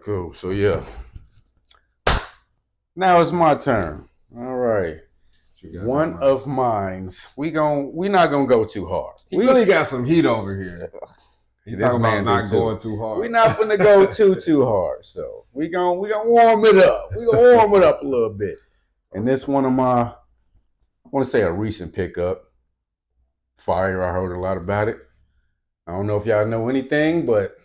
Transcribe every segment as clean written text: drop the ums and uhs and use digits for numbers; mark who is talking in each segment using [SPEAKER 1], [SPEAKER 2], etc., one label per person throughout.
[SPEAKER 1] cool. So yeah. Now it's my turn. All right. One of mine's. We not gonna go too hard.
[SPEAKER 2] We really got some heat over here.
[SPEAKER 1] He's talking about not going too hard. We're not gonna go too hard. So we gonna warm it up. We gonna warm it up a little bit. And this one of my, I want to say a recent pickup. Fire. I heard a lot about it. I don't know if y'all know anything, but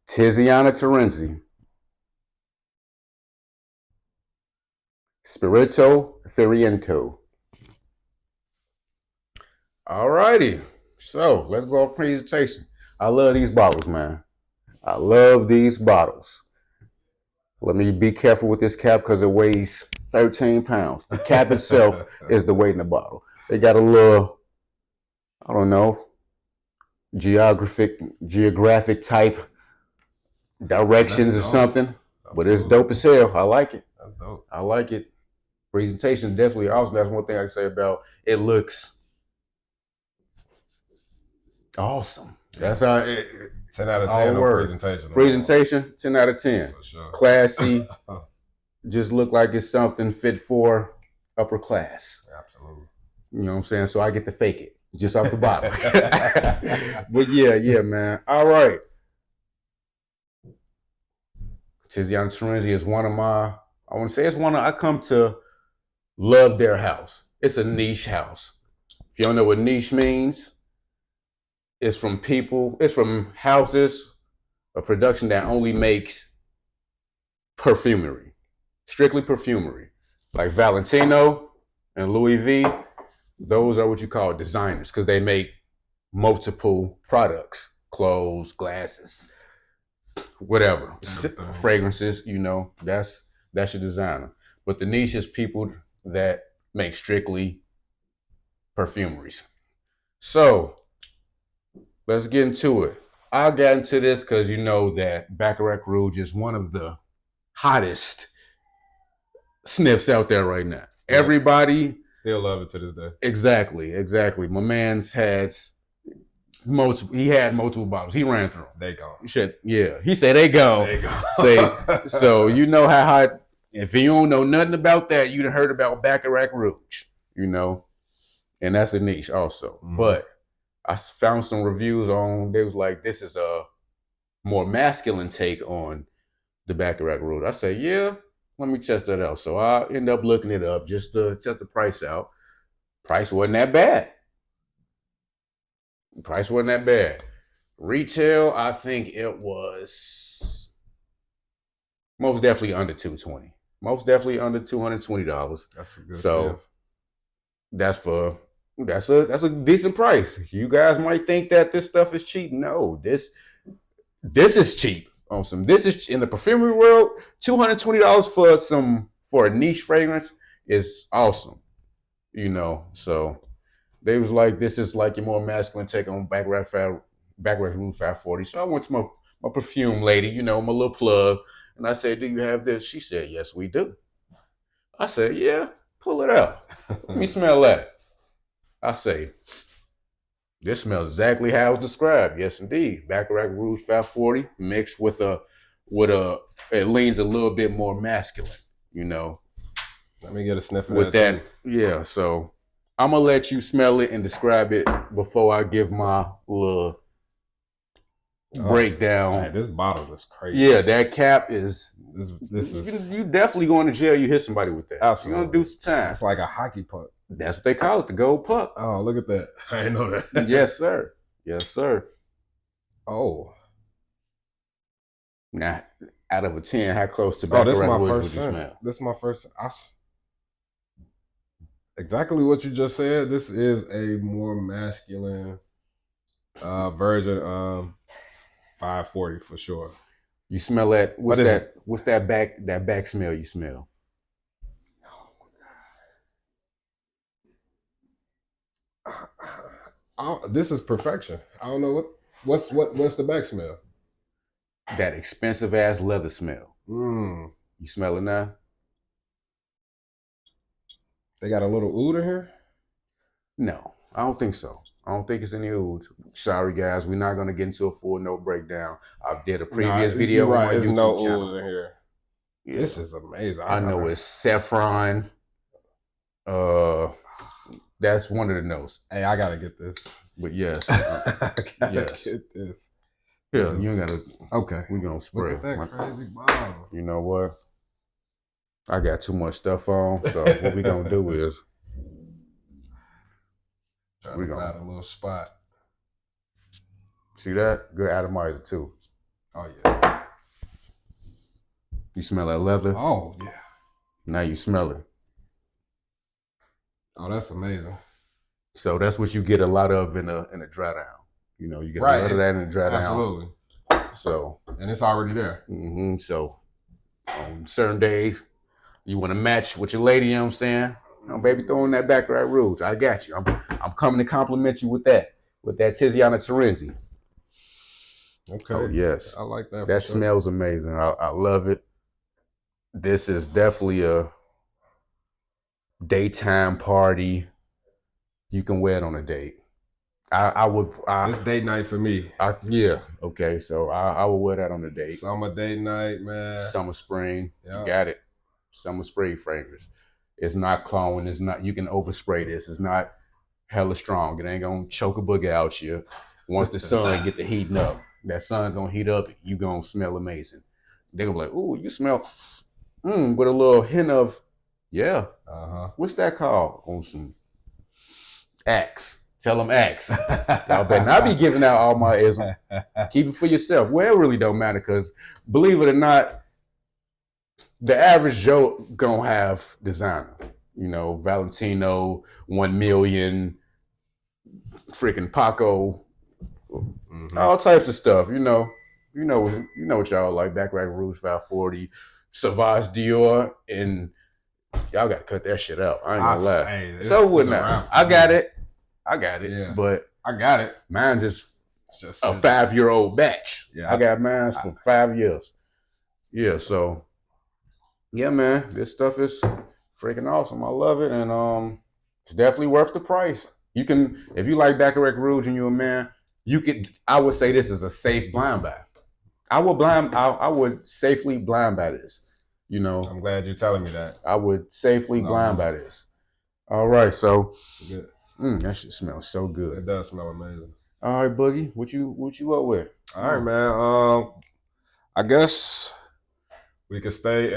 [SPEAKER 1] Tiziana Terenzi. Spirito Ferriento. All righty. So let's go off presentation. I love these bottles, man. I love these bottles. Let me be careful with this cap because it weighs 13 pounds. The cap itself is the weight in the bottle. They got a little, I don't know, geographic type directions or something. But it's dope as hell. I like it.
[SPEAKER 2] That's dope.
[SPEAKER 1] I like it. Presentation is definitely awesome. That's one thing I can say about it. Looks awesome. That's how it.
[SPEAKER 2] 10 out of 10 on presentation.
[SPEAKER 1] Presentation, 10 out of 10.
[SPEAKER 2] For sure.
[SPEAKER 1] Classy. Just look like it's something fit for upper class.
[SPEAKER 2] Absolutely.
[SPEAKER 1] You know what I'm saying? So I get to fake it just off the bottom. But yeah, man. All right. Tiziana Terenzi is one of my, I want to say it's one of, I come to love their house. It's a niche house. If you don't know what niche means, it's from people, it's from houses, a production that only makes perfumery, strictly perfumery. Like Valentino and Louis V, those are what you call designers because they make multiple products, clothes, glasses, whatever, fragrances, you know, that's your designer. But the niche is people that make strictly perfumeries. So let's get into it. I got into this because you know that Baccarat Rouge is one of the hottest sniffs out there right now. Still, everybody
[SPEAKER 2] still love it to this day.
[SPEAKER 1] Exactly. My man's had multiple. He had multiple bottles. He ran through them.
[SPEAKER 2] They go.
[SPEAKER 1] Yeah. He said they go.
[SPEAKER 2] They go.
[SPEAKER 1] So you know how hot. If you don't know nothing about that, you'd have heard about Baccarat Rouge. You know, and that's a niche also. Mm-hmm. But I found some reviews on. They was like, this is a more masculine take on the Baccarat Rouge. I say, yeah, let me test that out. So I end up looking it up just to test the price out. Price wasn't that bad. Retail, I think it was most definitely under $220. Most definitely under $220.
[SPEAKER 2] That's a good
[SPEAKER 1] so sniff. That's a decent price. You guys might think that this stuff is cheap. No, this is cheap. Awesome. This is in the perfumery world. $220 for a niche fragrance is awesome. You know, so they was like, this is like your more masculine take on Baccarat Rouge 540. So I went to my perfume lady, you know, my little plug, and I said, do you have this? She said, yes, we do. I said, yeah, pull it out. Let me smell that. I say, this smells exactly how it was described. Yes, indeed. Baccarat Rouge 540 mixed with it leans a little bit more masculine, you know.
[SPEAKER 2] Let me get a sniff of
[SPEAKER 1] with that. Yeah, so I'm going to let you smell it and describe it before I give my little breakdown.
[SPEAKER 2] Man, this bottle is crazy.
[SPEAKER 1] Yeah, that cap is,
[SPEAKER 2] this is
[SPEAKER 1] you definitely going to jail. You hit somebody with that.
[SPEAKER 2] Absolutely.
[SPEAKER 1] You're going to do some time.
[SPEAKER 2] It's like a hockey puck.
[SPEAKER 1] That's what they call it, the gold puck.
[SPEAKER 2] Oh, look at that. I didn't know that.
[SPEAKER 1] Yes, sir. Yes, sir.
[SPEAKER 2] Oh.
[SPEAKER 1] Now, out of a 10, how close to Baccarat Rouge would you smell?
[SPEAKER 2] This is my first. Exactly what you just said. This is a more masculine version of 540 for sure.
[SPEAKER 1] You smell that? What's that back smell you smell?
[SPEAKER 2] This is perfection. I don't know what's the back smell.
[SPEAKER 1] That expensive ass leather smell.
[SPEAKER 2] You
[SPEAKER 1] smell it now?
[SPEAKER 2] They got a little oud in here?
[SPEAKER 1] No, I don't think so. I don't think it's any ooze. Sorry, guys. We're not going to get into a full note breakdown. I did a
[SPEAKER 2] Nah,
[SPEAKER 1] previous
[SPEAKER 2] you're
[SPEAKER 1] video on
[SPEAKER 2] right.
[SPEAKER 1] my
[SPEAKER 2] There's no
[SPEAKER 1] YouTube channel.
[SPEAKER 2] ooze in here.
[SPEAKER 1] Yeah.
[SPEAKER 2] This is amazing.
[SPEAKER 1] I know it's saffron. That's one of the notes.
[SPEAKER 2] Hey, I gotta get this.
[SPEAKER 1] But yes, yes.
[SPEAKER 2] Get this.
[SPEAKER 1] Yeah, you gotta.
[SPEAKER 2] Okay.
[SPEAKER 1] We're gonna spray.
[SPEAKER 2] Look at that crazy bottle.
[SPEAKER 1] You know what? I got too much stuff on, so what we gonna do is
[SPEAKER 2] we're gonna find a little spot.
[SPEAKER 1] See that? Good atomizer too.
[SPEAKER 2] Oh yeah.
[SPEAKER 1] You smell that leather?
[SPEAKER 2] Oh yeah.
[SPEAKER 1] Now you smell it.
[SPEAKER 2] Oh, that's amazing.
[SPEAKER 1] So that's what you get a lot of in a dry down. You know, you get a lot of that in a dry down.
[SPEAKER 2] Absolutely.
[SPEAKER 1] So
[SPEAKER 2] and it's already there.
[SPEAKER 1] So on certain days, you want to match with your lady. You know what I'm saying? Oh, baby, throw in that Baccarat Rouge. I got you. I'm coming to compliment you with that Tiziana Terenzi.
[SPEAKER 2] Okay.
[SPEAKER 1] Oh yes,
[SPEAKER 2] I like that.
[SPEAKER 1] That smells amazing. I love it. This is definitely a daytime party. You can wear it on a date. I would.
[SPEAKER 2] It's date night for me.
[SPEAKER 1] Yeah. Okay. So I would wear that on a date.
[SPEAKER 2] Summer date night, man.
[SPEAKER 1] Summer, spring. Yep. You got it. Summer spray fragrance. It's not cloying. It's not. You can overspray this. It's not hella strong. It ain't gonna choke a boogie out you. Once the sun get the heating up, that sun gonna heat up. You gonna smell amazing. They gonna be like, "Ooh, you smell." With a little hint of, yeah. What's that called? On some Axe. Tell them Axe. Y'all better not be giving out all my ism. Keep it for yourself. Well, it really don't matter because, believe it or not, the average Joe gonna have designer. You know, Valentino, 1 million, freaking Paco, all types of stuff. You know what y'all like. Baccarat Rouge, 540, Sauvage Dior, and y'all got to cut that shit out. I ain't gonna lie.
[SPEAKER 2] Hey,
[SPEAKER 1] so what now? I got it. Yeah. But
[SPEAKER 2] I got it.
[SPEAKER 1] Mine's just a 5-year-old batch. Yeah. I got mine for 5 years. Yeah. So yeah, man, this stuff is freaking awesome. I love it, and it's definitely worth the price. You can, if you like Baccarat Rouge and you're a man, you could. I would say this is a safe blind buy. I would safely blind buy this. You know,
[SPEAKER 2] I'm glad you're telling me that.
[SPEAKER 1] I would safely blind buy this. All right, so that shit smells so good.
[SPEAKER 2] It does smell amazing.
[SPEAKER 1] All right, Boogie, what you up with?
[SPEAKER 2] All right, man. I guess we could stay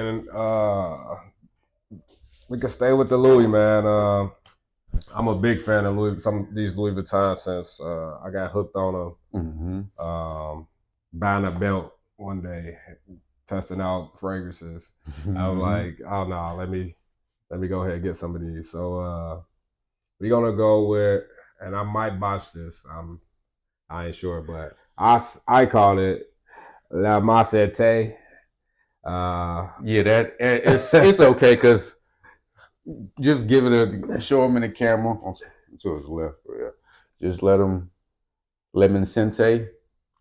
[SPEAKER 2] with the Louis, man. I'm a big fan of these Louis Vuitton since I got hooked on them. Buying a belt one day, testing out fragrances. I was like, oh no, let me go ahead and get some of these. So we're gonna go with, and I might botch this. I ain't sure, but I call it La Macete.
[SPEAKER 1] Yeah, that it's okay because just give it show him in the camera to his left. Yeah. Just let him lemon sente.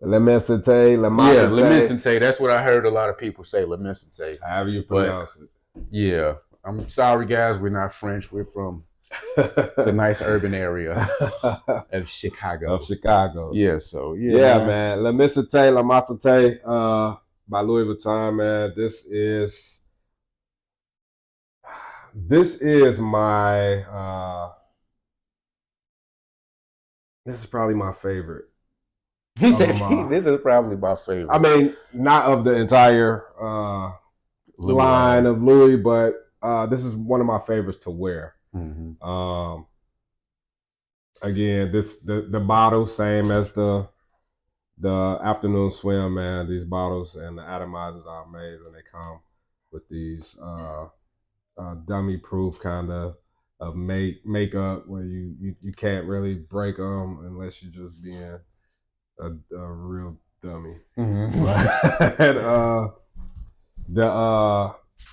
[SPEAKER 2] Lemon sente, La Macete.
[SPEAKER 1] Yeah, lemon sente. That's what I heard a lot of people say. Lemon sente.
[SPEAKER 2] However you pronounce it.
[SPEAKER 1] Yeah, I'm sorry, guys. We're not French. We're from the nice urban area of Chicago. Yeah, so
[SPEAKER 2] yeah, man. La Macete, La Macete, by Louis Vuitton, man. This is my this is probably my favorite.
[SPEAKER 1] He said this is probably my favorite.
[SPEAKER 2] I mean, not of the entire line of Louis, but this is one of my favorites to wear. Again, the bottle, same as the afternoon swim, man. These bottles and the atomizers are amazing. They come with these dummy proof kind of makeup where you can't really break them unless you're just being a real dummy. But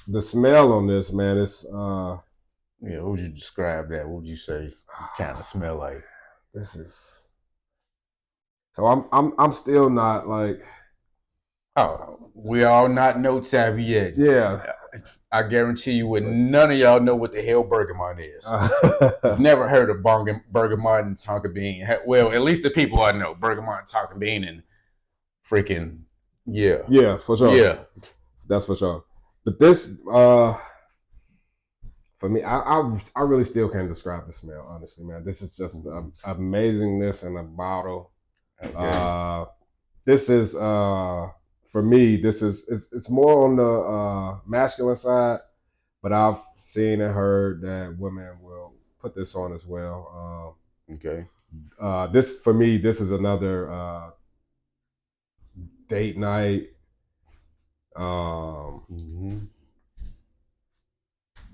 [SPEAKER 2] the smell on this, man, it's
[SPEAKER 1] yeah, what would you describe that? What would you say kind of smell like?
[SPEAKER 2] This is, so I'm still not like,
[SPEAKER 1] oh, we all not note savvy yet.
[SPEAKER 2] Yeah.
[SPEAKER 1] I guarantee you, none of y'all know what the hell bergamot is. You've never heard of bergamot and tonka bean. Well, at least the people I know, bergamot and tonka bean, and freaking
[SPEAKER 2] yeah, for sure.
[SPEAKER 1] Yeah,
[SPEAKER 2] that's for sure. But this, for me, I really still can't describe the smell. Honestly, man, this is just amazingness in a bottle. Okay. This is for me. This is it's more on the masculine side, but I've seen and heard that women will put this on as well.
[SPEAKER 1] Okay.
[SPEAKER 2] This for me, this is another date night.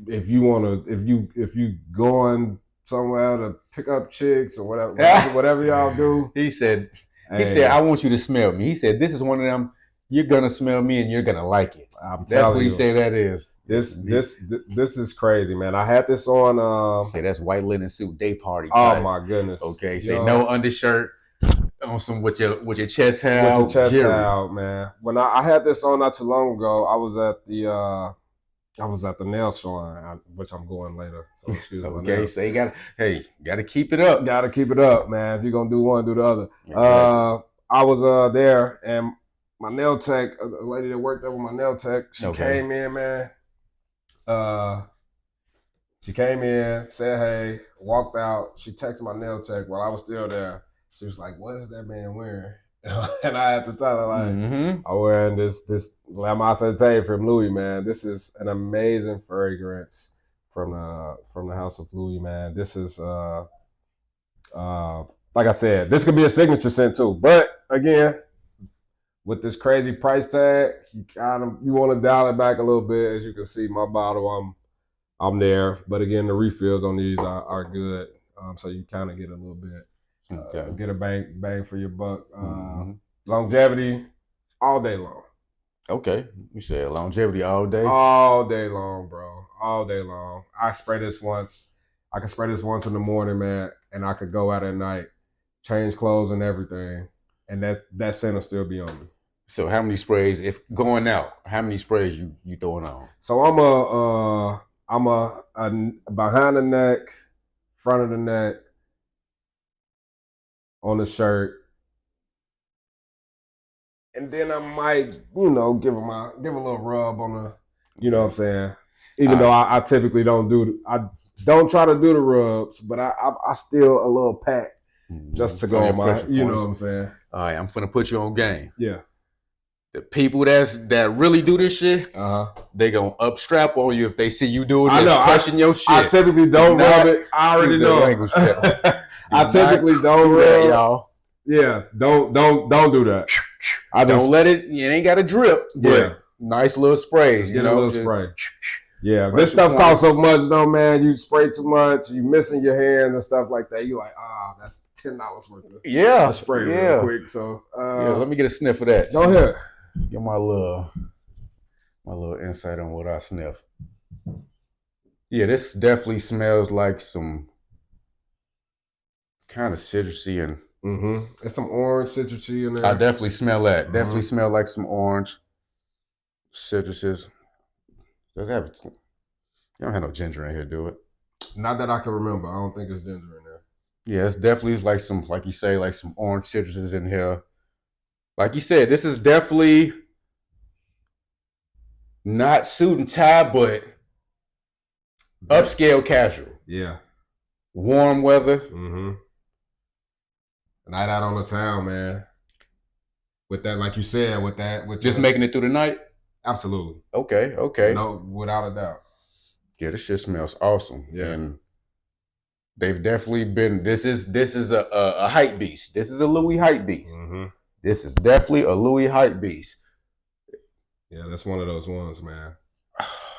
[SPEAKER 2] If you want to, if you going somewhere to pick up chicks or whatever y'all do.
[SPEAKER 1] He said, I want you to smell me. He said, this is one of them. You're gonna smell me and you're gonna like it. That's what he said that is.
[SPEAKER 2] This is crazy, man. I had this on.
[SPEAKER 1] Say that's white linen suit day party type.
[SPEAKER 2] Oh my goodness.
[SPEAKER 1] Okay. Say no undershirt on some with your chest out.
[SPEAKER 2] With your chest out, man. When I had this on not too long ago, I was at the nail salon, which I'm going later. So excuse me.
[SPEAKER 1] Okay, so you gotta keep it up.
[SPEAKER 2] Gotta keep it up, man. If you're gonna do one, do the other. Okay. I was there, and my nail tech, a lady that worked there with my nail tech, she came in, man. She came in, said hey, walked out. She texted my nail tech while I was still there. She was like, "What is that man wearing?" And I had to tell her, like, I'm wearing this La Masse from Louis, man. This is an amazing fragrance from the House of Louis, man. This is like I said, this could be a signature scent too. But again, with this crazy price tag, you want to dial it back a little bit. As you can see, my bottle, I'm there. But again, the refills on these are good. So you kind of get a little bit. Get a bang for your buck. Longevity, all day long.
[SPEAKER 1] Okay, you said longevity all day.
[SPEAKER 2] All day long, bro. All day long. I spray this once. I can spray this once in the morning, man, and I could go out at night, change clothes and everything, and that scent will still be on me.
[SPEAKER 1] So how many sprays, if going out, how many sprays you throwing on?
[SPEAKER 2] So I'm a behind the neck, front of the neck, on the shirt, and then I might, give a little rub on the, you know what I'm saying. Even though I typically don't don't try to do the rubs, but I still a little pat just to go on my, you know what I'm saying.
[SPEAKER 1] All right, I'm finna put you on game.
[SPEAKER 2] Yeah.
[SPEAKER 1] The people that really do this shit, they gonna upstrap on you if they see you doing this, crushing your shit.
[SPEAKER 2] I typically don't rub it. I already know. I typically don't rub,
[SPEAKER 1] y'all.
[SPEAKER 2] Yeah, don't do that.
[SPEAKER 1] I don't let it. It ain't got a drip. But nice little sprays.
[SPEAKER 2] Get a little spray. Yeah, this stuff costs so much though, man. You spray too much, you missing your hands and stuff like that. You like, that's $10 worth of spray real quick. So
[SPEAKER 1] let me get a sniff of that.
[SPEAKER 2] Go ahead.
[SPEAKER 1] Get my little insight on what I sniff. Yeah, this definitely smells like some kind of citrusy and
[SPEAKER 2] There's some orange citrusy in there.
[SPEAKER 1] I definitely smell that. Definitely smell like some orange citruses. Does it have? You don't have no ginger in here, do it?
[SPEAKER 2] Not that I can remember. I don't think there's ginger in there.
[SPEAKER 1] Yeah, it's definitely like some, like you say, like some orange citruses in here. Like you said, this is definitely not suit and tie, but upscale casual.
[SPEAKER 2] Yeah.
[SPEAKER 1] Warm weather.
[SPEAKER 2] Night out on the town, man. With that, like you said, with
[SPEAKER 1] just making it through the night?
[SPEAKER 2] Absolutely.
[SPEAKER 1] Okay.
[SPEAKER 2] No, without a doubt.
[SPEAKER 1] Yeah, this shit smells awesome.
[SPEAKER 2] Yeah.
[SPEAKER 1] And they've definitely been, this is a hype beast. This is a Louis hype beast. This is definitely a Louis hype beast.
[SPEAKER 2] Yeah, that's one of those ones, man.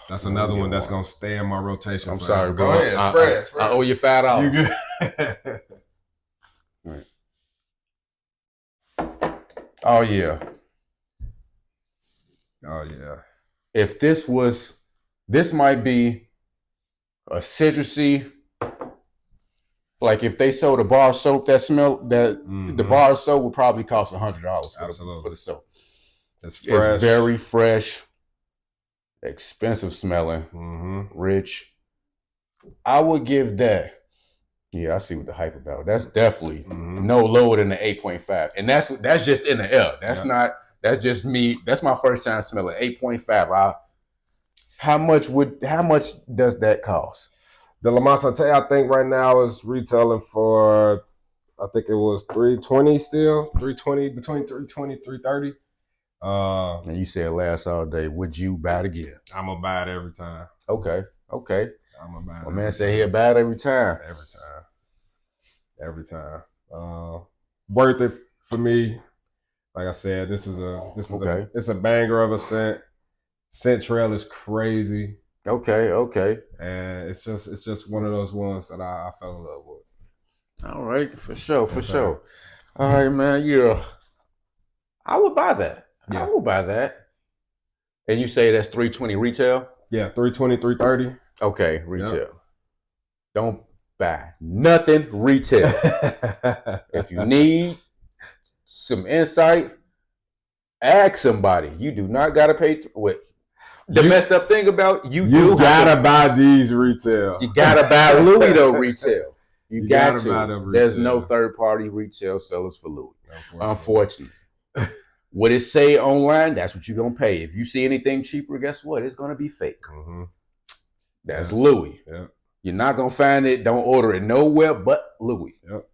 [SPEAKER 2] That's another one that's going to stay in my rotation.
[SPEAKER 1] I'm sorry, bro.
[SPEAKER 2] Go ahead, spread.
[SPEAKER 1] I owe you $5.
[SPEAKER 2] You good?
[SPEAKER 1] Right. Oh, yeah. If this might be a citrusy, like if they sold a bar of soap that the bar of soap would probably cost $100 for the soap.
[SPEAKER 2] It's fresh.
[SPEAKER 1] It's very fresh. expensive smelling, rich. I would give that. Yeah, I see what the hype about. That's definitely no lower than the 8.5, and that's just in the air. That's not. That's just me. That's my first time smelling 8.5. How much does that cost?
[SPEAKER 2] The La Masante, I think right now is retailing for, I think it was 320 still, 320, between 320, 330.
[SPEAKER 1] And you said last all day. Would you buy it again?
[SPEAKER 2] I'm gonna buy it every time.
[SPEAKER 1] Okay.
[SPEAKER 2] I'm gonna buy it.
[SPEAKER 1] My man said he'll buy it every time.
[SPEAKER 2] Every time. Worth it for me. Like I said, this is it's a banger of a scent. Scent trail is crazy.
[SPEAKER 1] Okay.
[SPEAKER 2] And it's just one of those ones that I fell in love with.
[SPEAKER 1] All right, for sure. All right, man. Yeah, I would buy that.
[SPEAKER 2] Yeah.
[SPEAKER 1] I would buy that. And you say that's 320 retail?
[SPEAKER 2] Yeah, 320, 330.
[SPEAKER 1] Okay, retail. Yep. Don't buy nothing retail. If you need some insight, ask somebody. You do not gotta pay. The messed up thing about you
[SPEAKER 2] gotta buy these retail.
[SPEAKER 1] You gotta buy Louis though retail. You got to. There's no third party retail sellers for Louis. Unfortunately. What it say online, that's what you're gonna pay. If you see anything cheaper, guess what? It's gonna be fake. That's Louis. Yep. You're not gonna find it. Don't order it nowhere but Louis. Yep.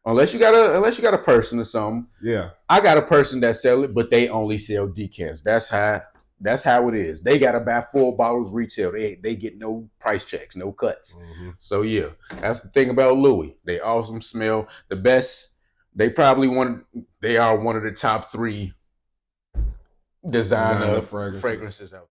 [SPEAKER 1] Unless you got a person or something.
[SPEAKER 2] Yeah.
[SPEAKER 1] I got a person that sell it, but they only sell decants. That's how it is. They gotta buy 4 bottles retail. They get no price checks, no cuts. So yeah, that's the thing about Louis. They awesome smell. The best. They are one of the top 3 designer fragrances out.